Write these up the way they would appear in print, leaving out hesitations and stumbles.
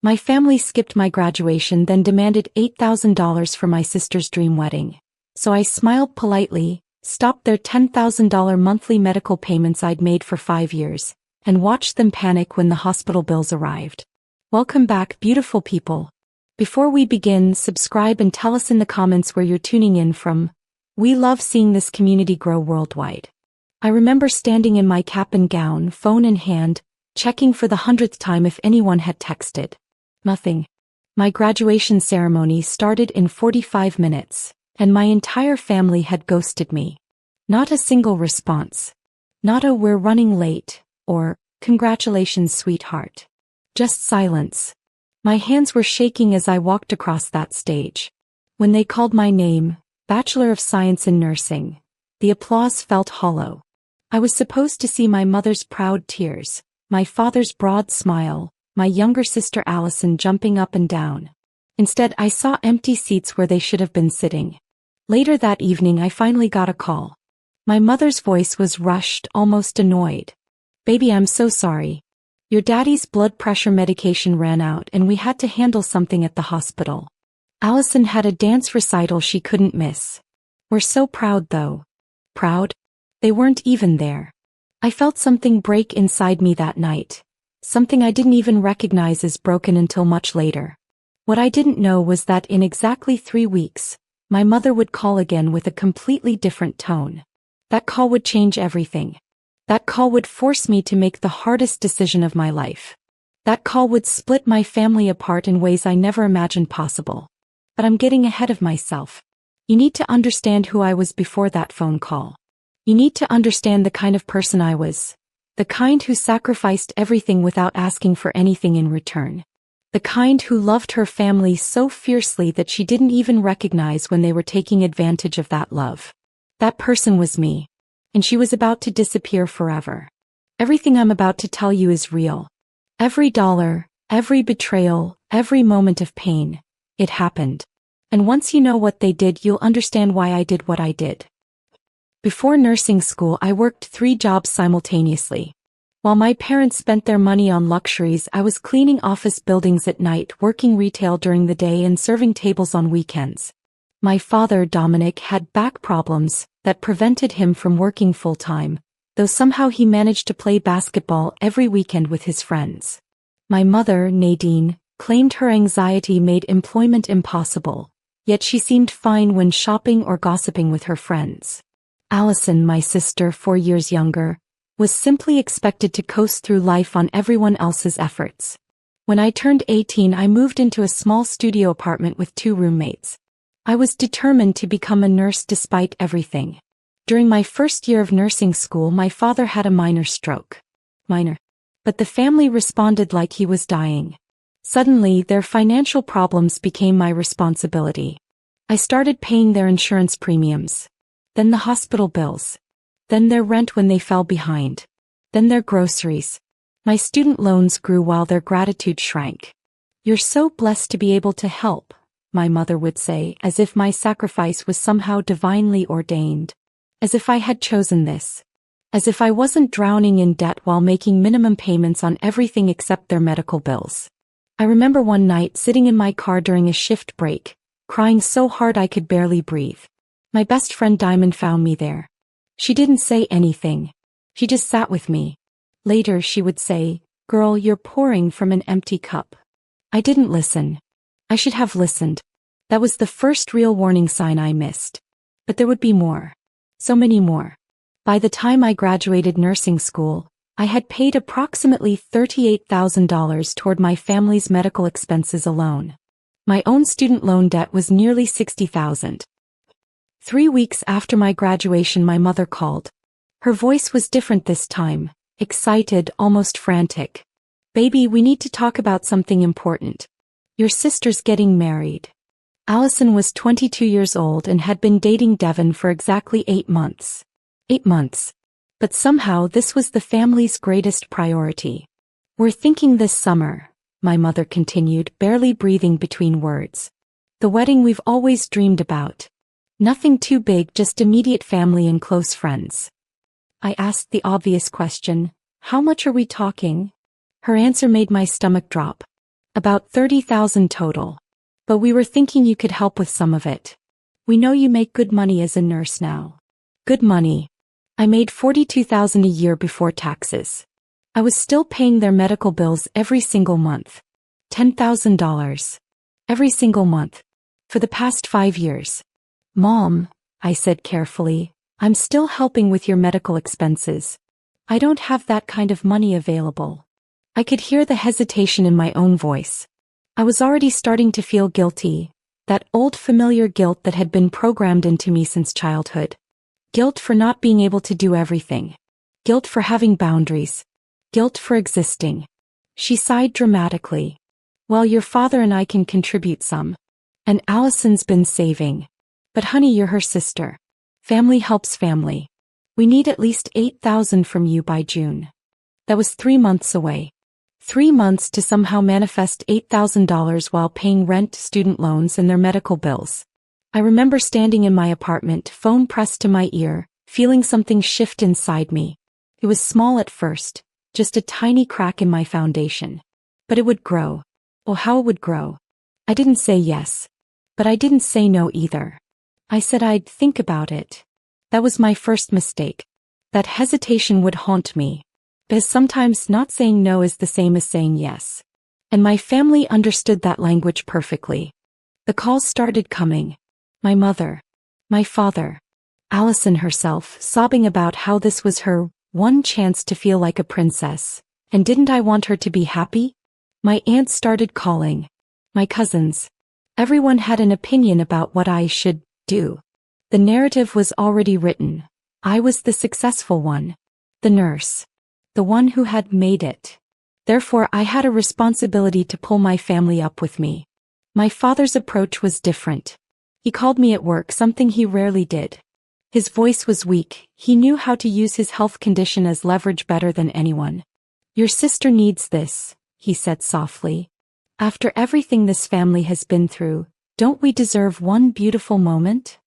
My family skipped my graduation, then demanded $8,000 for my sister's dream wedding. So I smiled politely, stopped their $10,000 monthly medical payments I'd made for 5 years, and watched them panic when the hospital bills arrived. Welcome back, beautiful people. Before we begin, subscribe and tell us in the comments where you're tuning in from. We love seeing this community grow worldwide. I remember standing in my cap and gown, phone in hand, checking for the 100th time if anyone had texted. Nothing. My graduation ceremony started in 45 minutes, and my entire family had ghosted me. Not a single response. Not a "we're running late," or "congratulations, sweetheart." Just silence. My hands were shaking as I walked across that stage. When they called my name, Bachelor of Science in Nursing, the applause felt hollow. I was supposed to see my mother's proud tears, my father's broad smile, my younger sister Allison jumping up and down. Instead, I saw empty seats where they should have been sitting. Later that evening, I finally got a call. My mother's voice was rushed, almost annoyed. "Baby, I'm so sorry. Your daddy's blood pressure medication ran out and we had to handle something at the hospital. Allison had a dance recital she couldn't miss. We're so proud though." Proud? They weren't even there. I felt something break inside me that night. Something I didn't even recognize as broken until much later. What I didn't know was that in exactly 3 weeks, my mother would call again with a completely different tone. That call would change everything. That call would force me to make the hardest decision of my life. That call would split my family apart in ways I never imagined possible. But I'm getting ahead of myself. You need to understand who I was before that phone call. You need to understand the kind of person I was. The kind who sacrificed everything without asking for anything in return. The kind who loved her family so fiercely that she didn't even recognize when they were taking advantage of that love. That person was me. And she was about to disappear forever. Everything I'm about to tell you is real. Every dollar, every betrayal, every moment of pain. It happened. And once you know what they did, you'll understand why I did what I did. Before nursing school, I worked 3 jobs simultaneously. While my parents spent their money on luxuries, I was cleaning office buildings at night, working retail during the day, and serving tables on weekends. My father, Dominic, had back problems that prevented him from working full-time, though somehow he managed to play basketball every weekend with his friends. My mother, Nadine, claimed her anxiety made employment impossible, yet she seemed fine when shopping or gossiping with her friends. Allison, my sister, 4 years younger, was simply expected to coast through life on everyone else's efforts. When I turned 18, I moved into a small studio apartment with 2 roommates. I was determined to become a nurse despite everything. During my first year of nursing school, my father had a minor stroke. But the family responded like he was dying. Suddenly, their financial problems became my responsibility. I started paying their insurance premiums. Then the hospital bills. Then their rent when they fell behind. Then their groceries. My student loans grew while their gratitude shrank. "You're so blessed to be able to help," my mother would say, as if my sacrifice was somehow divinely ordained. As if I had chosen this. As if I wasn't drowning in debt while making minimum payments on everything except their medical bills. I remember one night sitting in my car during a shift break, crying so hard I could barely breathe. My best friend Diamond found me there. She didn't say anything. She just sat with me. Later she would say, "Girl, you're pouring from an empty cup." I didn't listen. I should have listened. That was the first real warning sign I missed. But there would be more. So many more. By the time I graduated nursing school, I had paid approximately $38,000 toward my family's medical expenses alone. My own student loan debt was nearly $60,000. 3 weeks after my graduation, my mother called. Her voice was different this time, excited, almost frantic. "Baby, we need to talk about something important. Your sister's getting married." Allison was 22 years old and had been dating Devon for exactly 8 months. 8 months. But somehow this was the family's greatest priority. "We're thinking this summer," my mother continued, barely breathing between words. "The wedding we've always dreamed about. Nothing too big, just immediate family and close friends." I asked the obvious question, "How much are we talking?" Her answer made my stomach drop. About 30,000 total. But we were thinking you could help with some of it. We know you make good money as a nurse now. Good money. I made 42,000 a year before taxes. I was still paying their medical bills every single month. $10,000. Every single month. For the past 5 years. Mom, I said carefully, I'm still helping with your medical expenses. I don't have that kind of money available. I could hear the hesitation in my own voice. I was already starting to feel guilty, that old familiar guilt that had been programmed into me since childhood. Guilt for not being able to do everything. Guilt for having boundaries. Guilt for existing. She sighed dramatically. Well, your father and I can contribute some. And Allison's been saving. But honey, you're her sister. Family helps family. We need at least 8,000 from you by June. That was 3 months away. 3 months to somehow manifest $8,000 while paying rent, student loans, and their medical bills. I remember standing in my apartment, phone pressed to my ear, feeling something shift inside me. It was small at first, just a tiny crack in my foundation. But it would grow. Oh, how it would grow. I didn't say yes. But I didn't say no either. I said I'd think about it. That was my first mistake. That hesitation would haunt me. Because sometimes not saying no is the same as saying yes. And my family understood that language perfectly. The calls started coming. My mother. My father. Allison herself, sobbing about how this was her one chance to feel like a princess. And didn't I want her to be happy? My aunt started calling. My cousins. Everyone had an opinion about what I should do. The narrative was already written. I was the successful one. The nurse. The one who had made it. Therefore, I had a responsibility to pull my family up with me. My father's approach was different. He called me at work, something he rarely did. His voice was weak. He knew how to use his health condition as leverage better than anyone. Your sister needs this, he said softly. After everything this family has been through, don't we deserve one beautiful moment?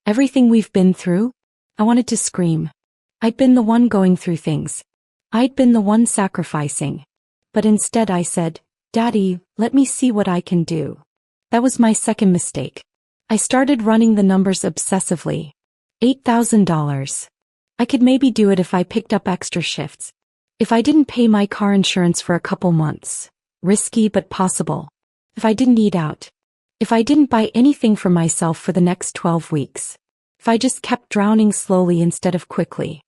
Everything we've been through? I wanted to scream. I'd been the one going through things. I'd been the one sacrificing. But instead I said, Daddy, let me see what I can do. That was my second mistake. I started running the numbers obsessively. $8,000. I could maybe do it if I picked up extra shifts. If I didn't pay my car insurance for a couple months. Risky but possible. If I didn't eat out. If I didn't buy anything for myself for the next 12 weeks. If I just kept drowning slowly instead of quickly.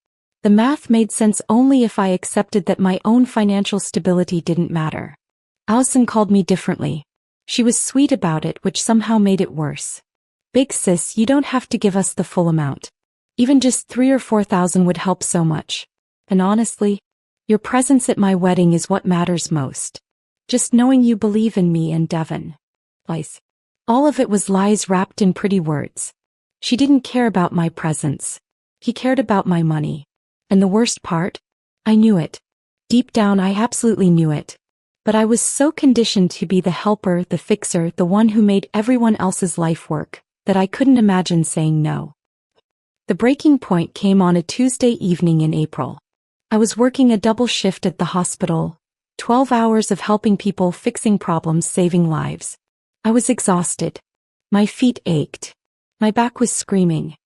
The math made sense only if I accepted that my own financial stability didn't matter. Allison called me differently. She was sweet about it, which somehow made it worse. Big sis, you don't have to give us the full amount. Even just 3,000 or 4,000 would help so much. And honestly, your presence at my wedding is what matters most. Just knowing you believe in me and Devon. Lies. All of it was lies wrapped in pretty words. She didn't care about my presence. He cared about my money. And the worst part? I knew it. Deep down I absolutely knew it. But I was so conditioned to be the helper, the fixer, the one who made everyone else's life work, that I couldn't imagine saying no. The breaking point came on a Tuesday evening in April. I was working a double shift at the hospital, 12 hours of helping people, fixing problems, saving lives. I was exhausted. My feet ached. My back was screaming.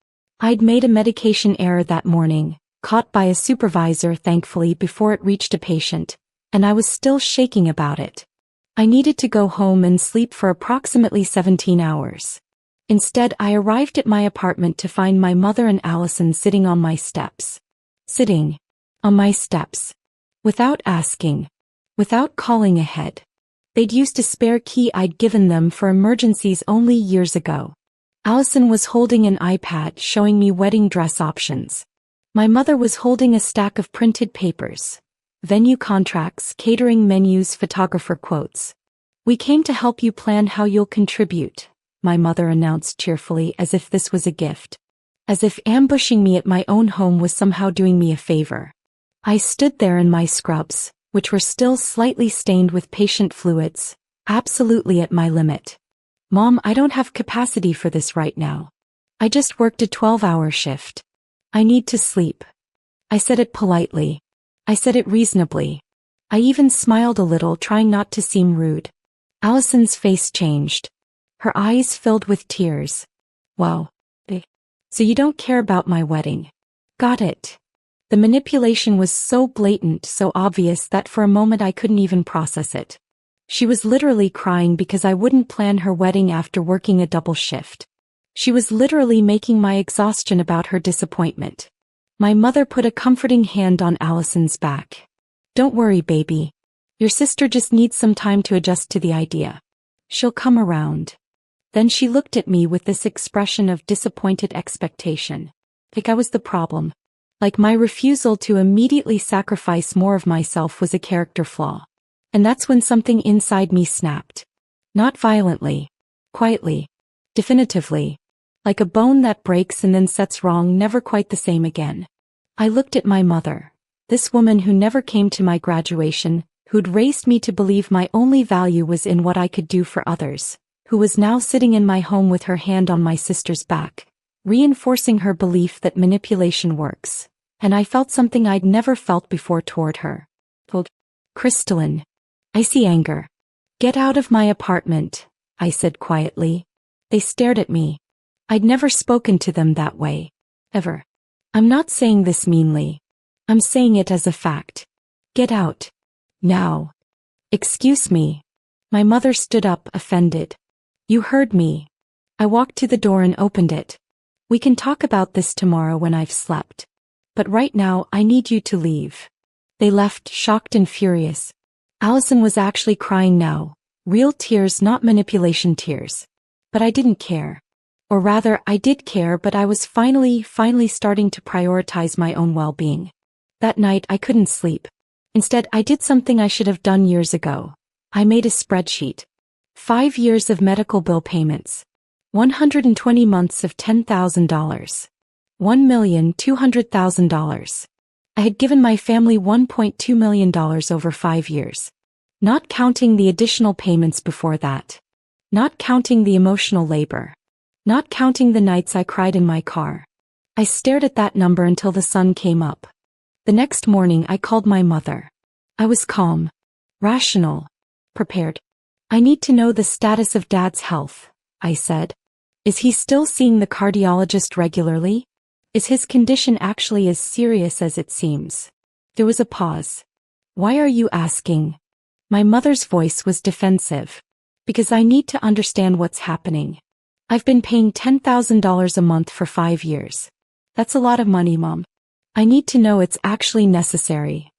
I'd made a medication error that morning, caught by a supervisor thankfully before it reached a patient, and I was still shaking about it. I needed to go home and sleep for approximately 17 hours. Instead, I arrived at my apartment to find my mother and Allison sitting on my steps. Sitting. On my steps. Without asking. Without calling ahead. They'd used a spare key I'd given them for emergencies only years ago. Allison was holding an iPad showing me wedding dress options. My mother was holding a stack of printed papers. Venue contracts, catering menus, photographer quotes. We came to help you plan how you'll contribute, my mother announced cheerfully, as if this was a gift. As if ambushing me at my own home was somehow doing me a favor. I stood there in my scrubs, which were still slightly stained with patient fluids, absolutely at my limit. Mom, I don't have capacity for this right now. I just worked a 12-hour shift. I need to sleep. I said it politely. I said it reasonably. I even smiled a little, trying not to seem rude. Allison's face changed. Her eyes filled with tears. Wow. So you don't care about my wedding. Got it. The manipulation was so blatant, so obvious that for a moment I couldn't even process it. She was literally crying because I wouldn't plan her wedding after working a double shift. She was literally making my exhaustion about her disappointment. My mother put a comforting hand on Allison's back. Don't worry, baby. Your sister just needs some time to adjust to the idea. She'll come around. Then she looked at me with this expression of disappointed expectation. Like I was the problem. Like my refusal to immediately sacrifice more of myself was a character flaw. And that's when something inside me snapped. Not violently. Quietly. Definitively. Like a bone that breaks and then sets wrong, never quite the same again. I looked at my mother. This woman who never came to my graduation, who'd raised me to believe my only value was in what I could do for others, who was now sitting in my home with her hand on my sister's back, reinforcing her belief that manipulation works. And I felt something I'd never felt before toward her. Crystalline. I see anger. Get out of my apartment, I said quietly. They stared at me. I'd never spoken to them that way. Ever. I'm not saying this meanly. I'm saying it as a fact. Get out. Now. Excuse me. My mother stood up, offended. You heard me. I walked to the door and opened it. We can talk about this tomorrow when I've slept. But right now I need you to leave. They left, shocked and furious. Allison was actually crying now. Real tears, not manipulation tears. But I didn't care. Or rather, I did care, but I was finally starting to prioritize my own well-being. That night I couldn't sleep. Instead, I did something I should have done years ago. I made a spreadsheet. 5 years of medical bill payments. 120 months of $10,000. $1,200,000. I had given my family $1.2 million over 5 years. Not counting the additional payments before that. Not counting the emotional labor. Not counting the nights I cried in my car. I stared at that number until the sun came up. The next morning I called my mother. I was calm. Rational. Prepared. I need to know the status of Dad's health, I said. Is he still seeing the cardiologist regularly? Is his condition actually as serious as it seems? There was a pause. Why are you asking? My mother's voice was defensive. Because I need to understand what's happening. I've been paying $10,000 a month for 5 years. That's a lot of money, Mom. I need to know it's actually necessary.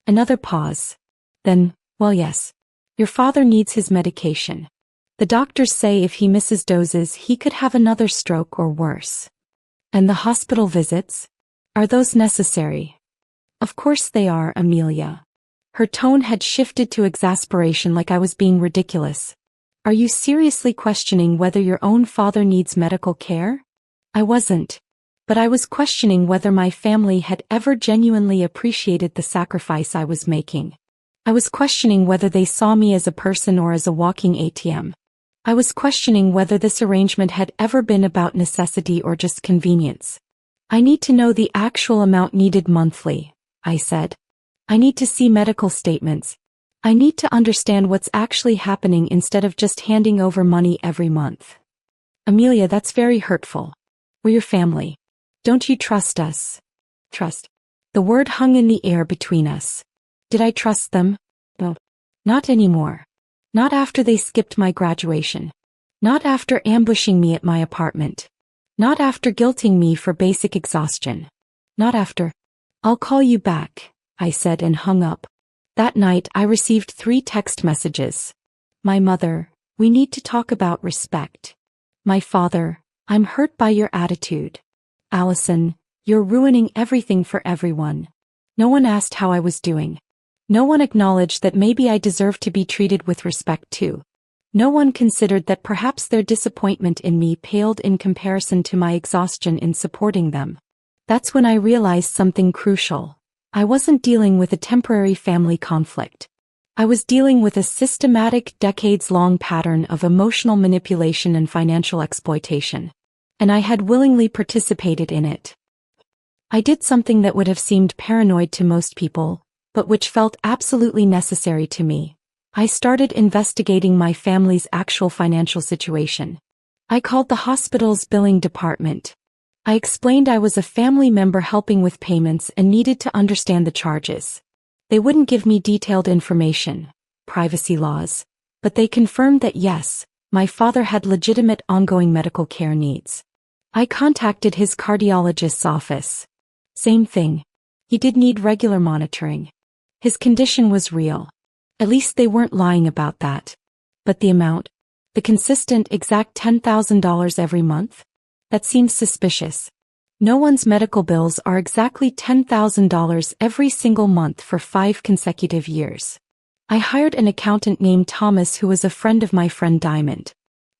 Another pause. Then, well, yes. Your father needs his medication. The doctors say if he misses doses, he could have another stroke or worse. And the hospital visits? Are those necessary? Of course they are, Amelia. Her tone had shifted to exasperation, like I was being ridiculous. Are you seriously questioning whether your own father needs medical care? I wasn't. But I was questioning whether my family had ever genuinely appreciated the sacrifice I was making. I was questioning whether they saw me as a person or as a walking ATM. I was questioning whether this arrangement had ever been about necessity or just convenience. I need to know the actual amount needed monthly, I said. I need to see medical statements. I need to understand what's actually happening instead of just handing over money every month. Amelia, that's very hurtful. We're your family. Don't you trust us? Trust. The word hung in the air between us. Did I trust them? No. Not anymore. Not after they skipped my graduation. Not after ambushing me at my apartment. Not after guilting me for basic exhaustion. Not after. I'll call you back, I said and hung up. That night I received 3 text messages. My mother, we need to talk about respect. My father, I'm hurt by your attitude. Allison, you're ruining everything for everyone. No one asked how I was doing. No one acknowledged that maybe I deserved to be treated with respect too. No one considered that perhaps their disappointment in me paled in comparison to my exhaustion in supporting them. That's when I realized something crucial. I wasn't dealing with a temporary family conflict. I was dealing with a systematic, decades-long pattern of emotional manipulation and financial exploitation. And I had willingly participated in it. I did something that would have seemed paranoid to most people, but which felt absolutely necessary to me. I started investigating my family's actual financial situation. I called the hospital's billing department. I explained I was a family member helping with payments and needed to understand the charges. They wouldn't give me detailed information, privacy laws, but they confirmed that yes, my father had legitimate ongoing medical care needs. I contacted his cardiologist's office. Same thing. He did need regular monitoring. His condition was real. At least they weren't lying about that. But the amount? The consistent, exact $10,000 every month? That seems suspicious. No one's medical bills are exactly $10,000 every single month for 5 consecutive years. I hired an accountant named Thomas who was a friend of my friend Diamond.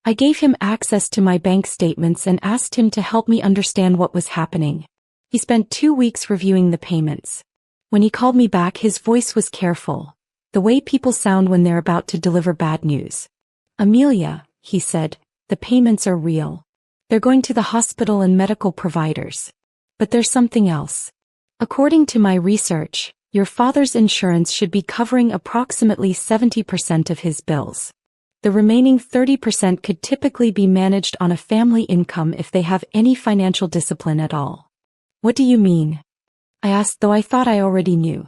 I gave him access to my bank statements and asked him to help me understand what was happening. He spent 2 weeks reviewing the payments. When he called me back, his voice was careful, the way people sound when they're about to deliver bad news. Amelia, he said, the payments are real. They're going to the hospital and medical providers. But there's something else. According to my research, your father's insurance should be covering approximately 70% of his bills. The remaining 30% could typically be managed on a family income if they have any financial discipline at all. What do you mean? I asked, though I thought I already knew.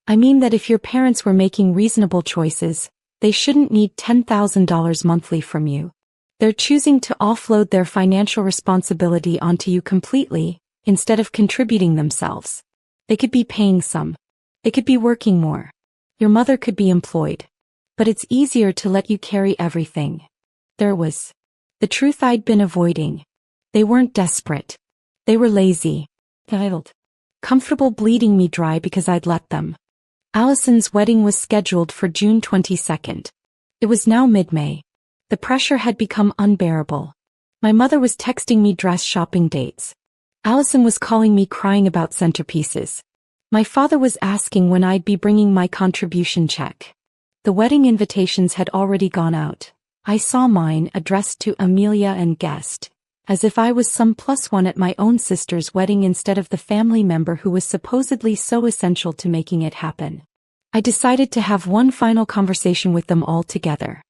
I mean that if your parents were making reasonable choices, they shouldn't need $10,000 monthly from you. They're choosing to offload their financial responsibility onto you completely, instead of contributing themselves. They could be paying some. They could be working more. Your mother could be employed. But it's easier to let you carry everything. There was the truth I'd been avoiding. They weren't desperate. They were lazy, entitled, comfortable bleeding me dry because I'd let them. Allison's wedding was scheduled for June 22nd. It was now mid-May. The pressure had become unbearable. My mother was texting me dress shopping dates. Allison was calling me crying about centerpieces. My father was asking when I'd be bringing my contribution check. The wedding invitations had already gone out. I saw mine addressed to Amelia and guest, as if I was some +1 at my own sister's wedding instead of the family member who was supposedly so essential to making it happen. I decided to have one final conversation with them all together.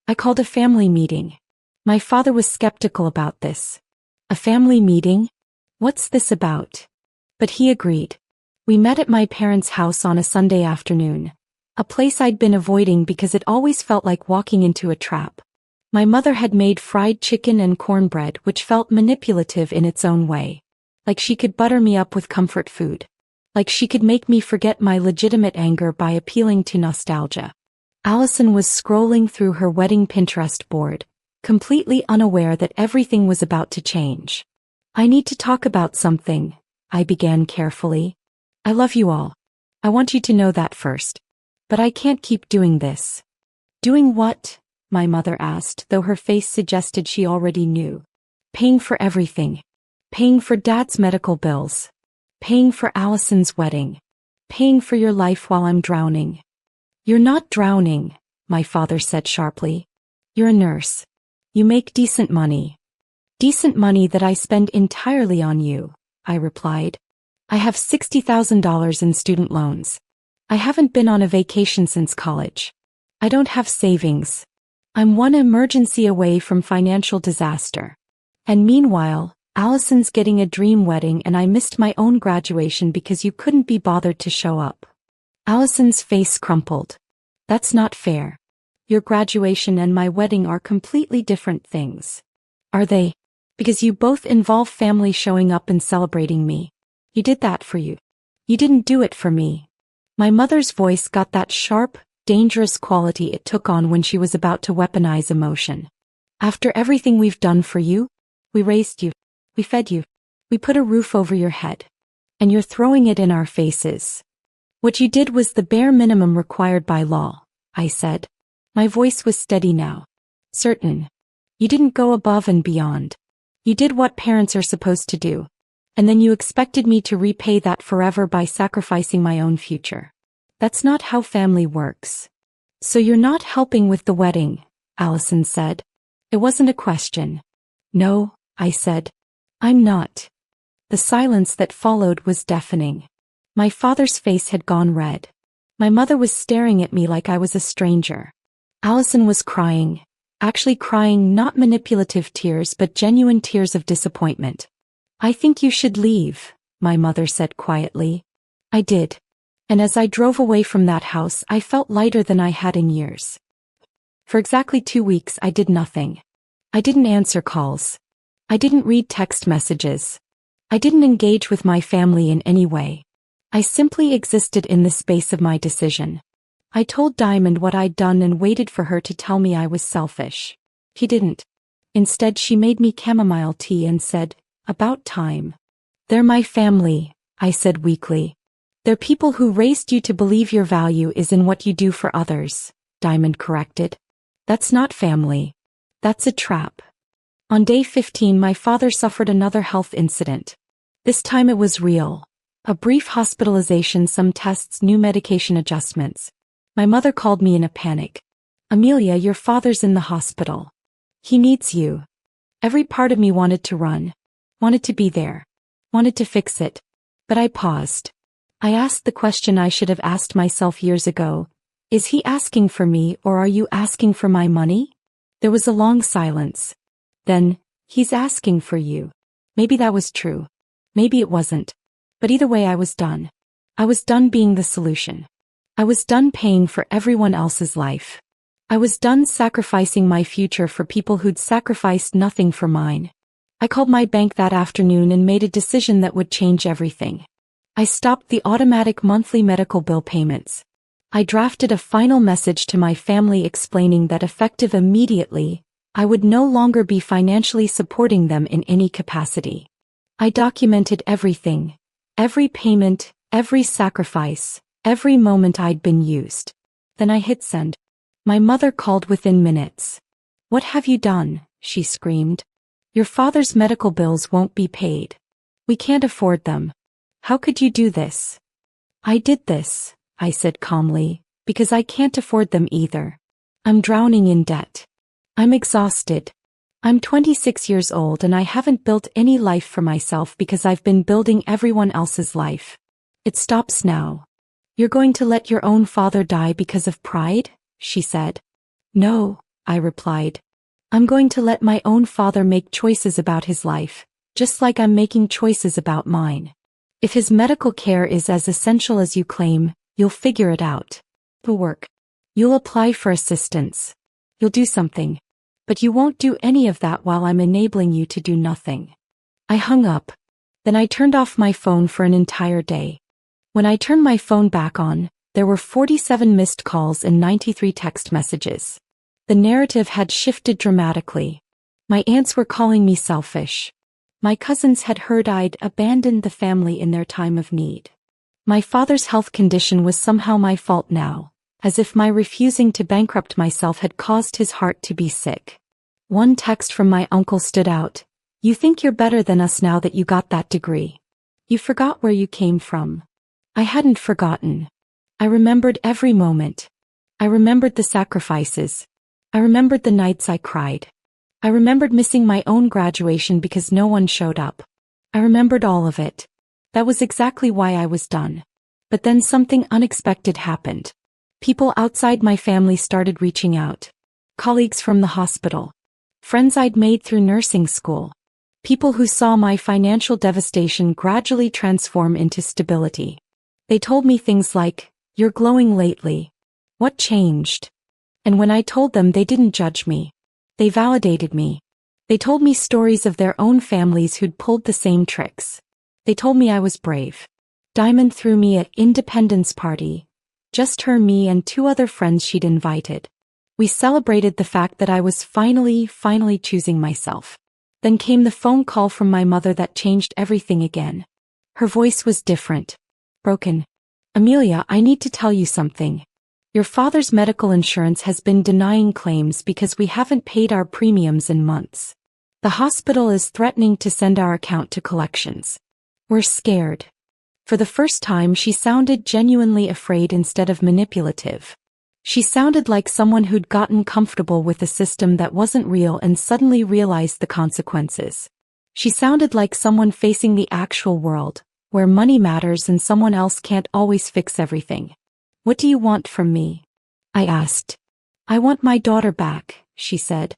I called a family meeting. My father was skeptical about this. A family meeting? What's this about? But he agreed. We met at my parents' house on a Sunday afternoon, a place I'd been avoiding because it always felt like walking into a trap. My mother had made fried chicken and cornbread which felt manipulative in its own way. Like she could butter me up with comfort food. Like she could make me forget my legitimate anger by appealing to nostalgia. Allison was scrolling through her wedding Pinterest board, completely unaware that everything was about to change. I need to talk about something, I began carefully. I love you all. I want you to know that first. But I can't keep doing this. Doing what? My mother asked, though her face suggested she already knew. Paying for everything. Paying for Dad's medical bills. Paying for Allison's wedding. Paying for your life while I'm drowning. You're not drowning, my father said sharply. You're a nurse. You make decent money. Decent money that I spend entirely on you, I replied. I have $60,000 in student loans. I haven't been on a vacation since college. I don't have savings. I'm one emergency away from financial disaster. And meanwhile, Allison's getting a dream wedding and I missed my own graduation because you couldn't be bothered to show up. Allison's face crumpled. That's not fair. Your graduation and my wedding are completely different things. Are they? Because you both involve family showing up and celebrating me. You did that for you. You didn't do it for me. My mother's voice got that sharp, dangerous quality it took on when she was about to weaponize emotion. After everything we've done for you, we raised you, we fed you, we put a roof over your head. And you're throwing it in our faces. What you did was the bare minimum required by law, I said. My voice was steady now. Certain. You didn't go above and beyond. You did what parents are supposed to do. And then you expected me to repay that forever by sacrificing my own future. That's not how family works. So you're not helping with the wedding, Allison said. It wasn't a question. No, I said. I'm not. The silence that followed was deafening. My father's face had gone red. My mother was staring at me like I was a stranger. Allison was crying. Actually crying, not manipulative tears but genuine tears of disappointment. "I think you should leave," my mother said quietly. I did. And as I drove away from that house, I felt lighter than I had in years. For exactly 2 weeks I did nothing. I didn't answer calls. I didn't read text messages. I didn't engage with my family in any way. I simply existed in the space of my decision. I told Diamond what I'd done and waited for her to tell me I was selfish. She didn't. Instead, she made me chamomile tea and said, "About time." "They're my family," I said weakly. "They're people who raised you to believe your value is in what you do for others," Diamond corrected. "That's not family. That's a trap." On day 15, my father suffered another health incident. This time it was real. A brief hospitalization, some tests, new medication adjustments. My mother called me in a panic. "Amelia, your father's in the hospital. He needs you." Every part of me wanted to run. Wanted to be there. Wanted to fix it. But I paused. I asked the question I should have asked myself years ago. Is he asking for me, or are you asking for my money? There was a long silence. Then, "He's asking for you." Maybe that was true. Maybe it wasn't. But either way, I was done. I was done being the solution. I was done paying for everyone else's life. I was done sacrificing my future for people who'd sacrificed nothing for mine. I called my bank that afternoon and made a decision that would change everything. I stopped the automatic monthly medical bill payments. I drafted a final message to my family explaining that effective immediately, I would no longer be financially supporting them in any capacity. I documented everything. Every payment, every sacrifice, every moment I'd been used. Then I hit send. My mother called within minutes. "What have you done?" she screamed. "Your father's medical bills won't be paid. We can't afford them. How could you do this?" "I did this," I said calmly, "because I can't afford them either. I'm drowning in debt. I'm exhausted. I'm 26 years old and I haven't built any life for myself because I've been building everyone else's life. It stops now." "You're going to let your own father die because of pride?" she said. "No," I replied. "I'm going to let my own father make choices about his life, just like I'm making choices about mine. If his medical care is as essential as you claim, you'll figure it out. You'll work. You'll apply for assistance. You'll do something. But you won't do any of that while I'm enabling you to do nothing." I hung up. Then I turned off my phone for an entire day. When I turned my phone back on, there were 47 missed calls and 93 text messages. The narrative had shifted dramatically. My aunts were calling me selfish. My cousins had heard I'd abandoned the family in their time of need. My father's health condition was somehow my fault now, as if my refusing to bankrupt myself had caused his heart to be sick. One text from my uncle stood out. "You think you're better than us now that you got that degree. You forgot where you came from." I hadn't forgotten. I remembered every moment. I remembered the sacrifices. I remembered the nights I cried. I remembered missing my own graduation because no one showed up. I remembered all of it. That was exactly why I was done. But then something unexpected happened. People outside my family started reaching out. Colleagues from the hospital. Friends I'd made through nursing school. People who saw my financial devastation gradually transform into stability. They told me things like, "You're glowing lately. What changed?" And when I told them, they didn't judge me. They validated me. They told me stories of their own families who'd pulled the same tricks. They told me I was brave. Diamond threw me an independence party. Just her, me, and 2 other friends she'd invited. We celebrated the fact that I was finally choosing myself. Then came the phone call from my mother that changed everything again. Her voice was different. Broken. "Amelia, I need to tell you something. Your father's medical insurance has been denying claims because we haven't paid our premiums in months. The hospital is threatening to send our account to collections. We're scared." For the first time, she sounded genuinely afraid instead of manipulative. She sounded like someone who'd gotten comfortable with a system that wasn't real and suddenly realized the consequences. She sounded like someone facing the actual world, where money matters and someone else can't always fix everything. "What do you want from me?" I asked. "I want my daughter back," she said.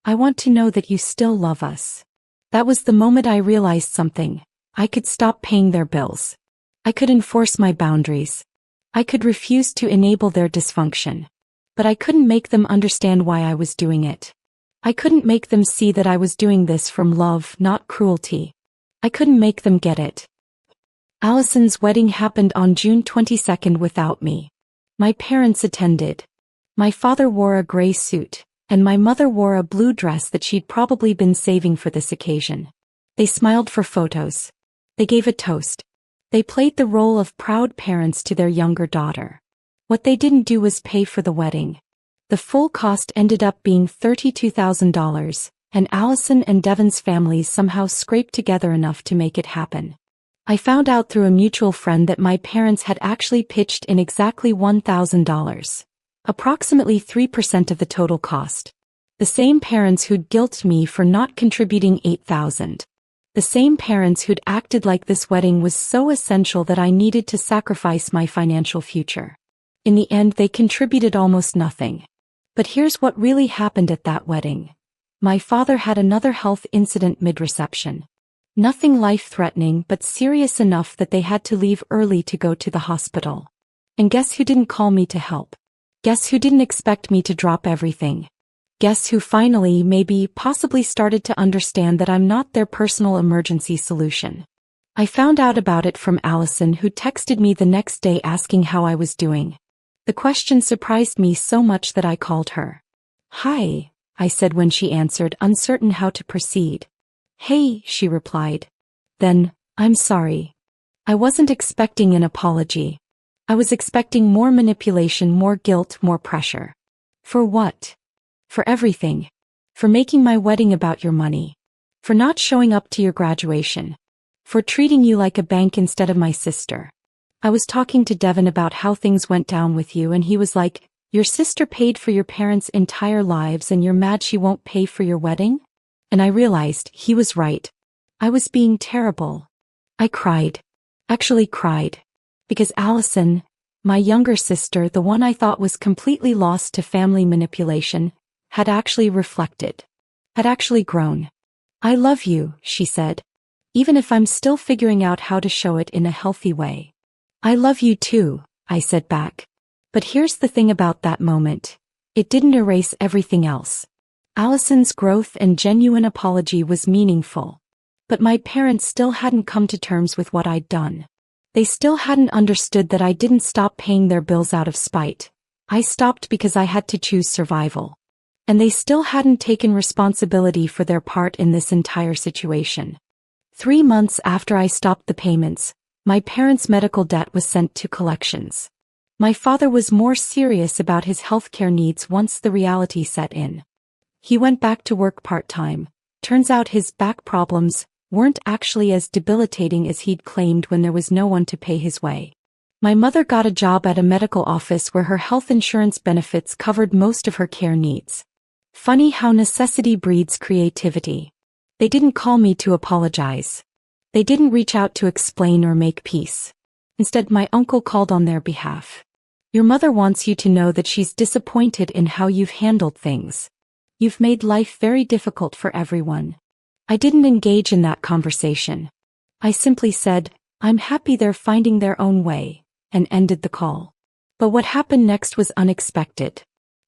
"I want to know that you still love us." That was the moment I realized something. I could stop paying their bills. I could enforce my boundaries. I could refuse to enable their dysfunction. But I couldn't make them understand why I was doing it. I couldn't make them see that I was doing this from love, not cruelty. I couldn't make them get it. Allison's wedding happened on June 22nd without me. My parents attended. My father wore a gray suit, and my mother wore a blue dress that she'd probably been saving for this occasion. They smiled for photos. They gave a toast. They played the role of proud parents to their younger daughter. What they didn't do was pay for the wedding. The full cost ended up being $32,000, and Allison and Devon's families somehow scraped together enough to make it happen. I found out through a mutual friend that my parents had actually pitched in exactly $1,000, approximately 3% of the total cost. The same parents who'd guilted me for not contributing $8,000. The same parents who'd acted like this wedding was so essential that I needed to sacrifice my financial future. In the end, they contributed almost nothing. But here's what really happened at that wedding. My father had another health incident mid-reception. Nothing life-threatening, but serious enough that they had to leave early to go to the hospital. And guess who didn't call me to help? Guess who didn't expect me to drop everything? Guess who finally, maybe, possibly started to understand that I'm not their personal emergency solution? I found out about it from Allison, who texted me the next day asking how I was doing. The question surprised me so much that I called her. "Hi," I said when she answered, uncertain how to proceed. "Hey," she replied. Then, "I'm sorry. I wasn't expecting an apology. I was expecting more manipulation, more guilt, more pressure." "For what?" "For everything. For making my wedding about your money. For not showing up to your graduation. For treating you like a bank instead of my sister. I was talking to Devon about how things went down with you, and he was like, 'Your sister paid for your parents' entire lives and you're mad she won't pay for your wedding?' And I realized he was right. I was being terrible. I cried. Actually cried. Because Allison, my younger sister, the one I thought was completely lost to family manipulation, had actually reflected. Had actually grown. 'I love you,' she said. 'Even if I'm still figuring out how to show it in a healthy way.' 'I love you too,' I said back. But here's the thing about that moment. It didn't erase everything else. Allison's growth and genuine apology was meaningful. But my parents still hadn't come to terms with what I'd done. They still hadn't understood that I didn't stop paying their bills out of spite. I stopped because I had to choose survival. And they still hadn't taken responsibility for their part in this entire situation. 3 months after I stopped the payments, my parents' medical debt was sent to collections. My father was more serious about his healthcare needs once the reality set in. He went back to work part-time. Turns out his back problems weren't actually as debilitating as he'd claimed when there was no one to pay his way. My mother got a job at a medical office where her health insurance benefits covered most of her care needs. Funny how necessity breeds creativity. They didn't call me to apologize. They didn't reach out to explain or make peace. Instead, my uncle called on their behalf. "Your mother wants you to know that she's disappointed in how you've handled things. You've made life very difficult for everyone." I didn't engage in that conversation. I simply said, "I'm happy they're finding their own way," and ended the call. But what happened next was unexpected.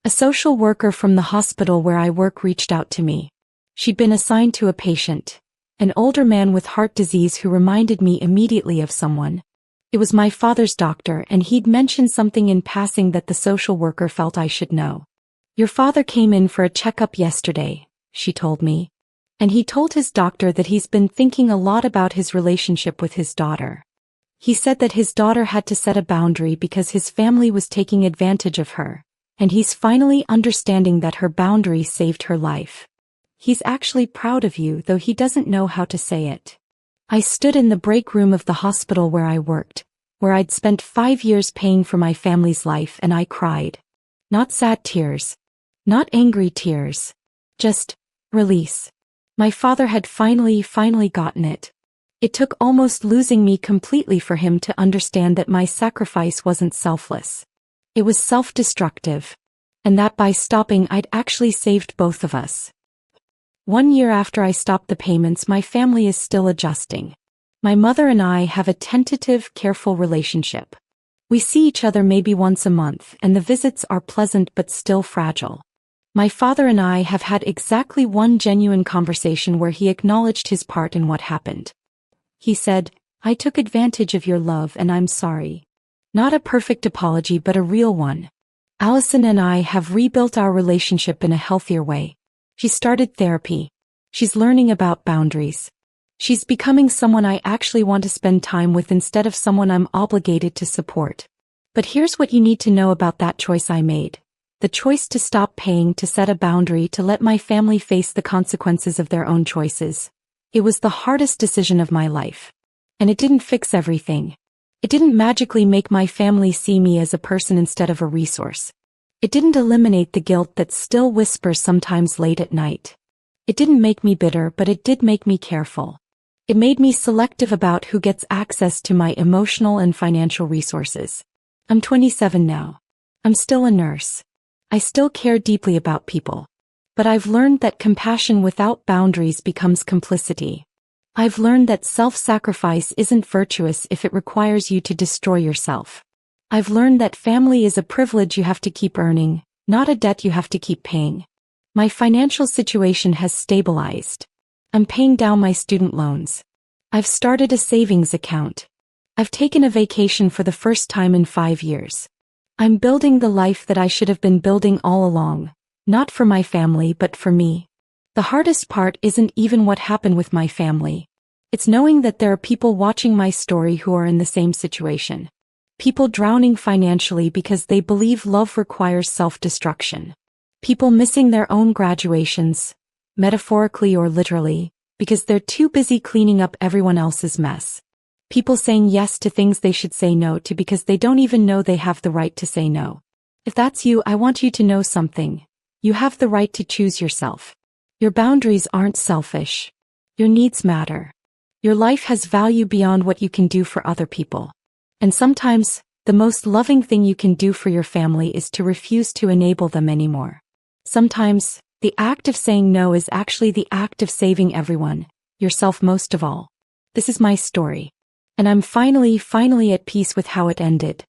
A social worker from the hospital where I work reached out to me. She'd been assigned to a patient, an older man with heart disease who reminded me immediately of someone. It was my father's doctor, and he'd mentioned something in passing that the social worker felt I should know. "Your father came in for a checkup yesterday," she told me. "And he told his doctor that he's been thinking a lot about his relationship with his daughter. He said that his daughter had to set a boundary because his family was taking advantage of her, and he's finally understanding that her boundary saved her life. He's actually proud of you, though he doesn't know how to say it." I stood in the break room of the hospital where I worked, where I'd spent 5 years paying for my family's life, and I cried. Not sad tears. Not angry tears. Just release. My father had finally gotten it. It took almost losing me completely for him to understand that my sacrifice wasn't selfless. It was self-destructive. and that by stopping I'd actually saved both of us. 1 year after I stopped the payments, my family is still adjusting. My mother and I have a tentative, careful relationship. We see each other maybe once a month, and the visits are pleasant but still fragile. My father and I have had exactly one genuine conversation where he acknowledged his part in what happened. He said, "I took advantage of your love and I'm sorry." Not a perfect apology, but a real one. Allison and I have rebuilt our relationship in a healthier way. She started therapy. She's learning about boundaries. She's becoming someone I actually want to spend time with instead of someone I'm obligated to support. But here's what you need to know about that choice I made. The choice to stop paying, to set a boundary, to let my family face the consequences of their own choices. It was the hardest decision of my life. And it didn't fix everything. It didn't magically make my family see me as a person instead of a resource. It didn't eliminate the guilt that still whispers sometimes late at night. It didn't make me bitter, but it did make me careful. It made me selective about who gets access to my emotional and financial resources. I'm 27 now. I'm still a nurse. I still care deeply about people. But I've learned that compassion without boundaries becomes complicity. I've learned that self-sacrifice isn't virtuous if it requires you to destroy yourself. I've learned that family is a privilege you have to keep earning, not a debt you have to keep paying. My financial situation has stabilized. I'm paying down my student loans. I've started a savings account. I've taken a vacation for the first time in 5 years. I'm building the life that I should have been building all along, not for my family but for me. The hardest part isn't even what happened with my family. It's knowing that there are people watching my story who are in the same situation. People drowning financially because they believe love requires self-destruction. People missing their own graduations, metaphorically or literally, because they're too busy cleaning up everyone else's mess. People saying yes to things they should say no to because they don't even know they have the right to say no. If that's you, I want you to know something. You have the right to choose yourself. Your boundaries aren't selfish. Your needs matter. Your life has value beyond what you can do for other people. And sometimes, the most loving thing you can do for your family is to refuse to enable them anymore. Sometimes, the act of saying no is actually the act of saving everyone, yourself most of all. This is my story. And I'm finally at peace with how it ended.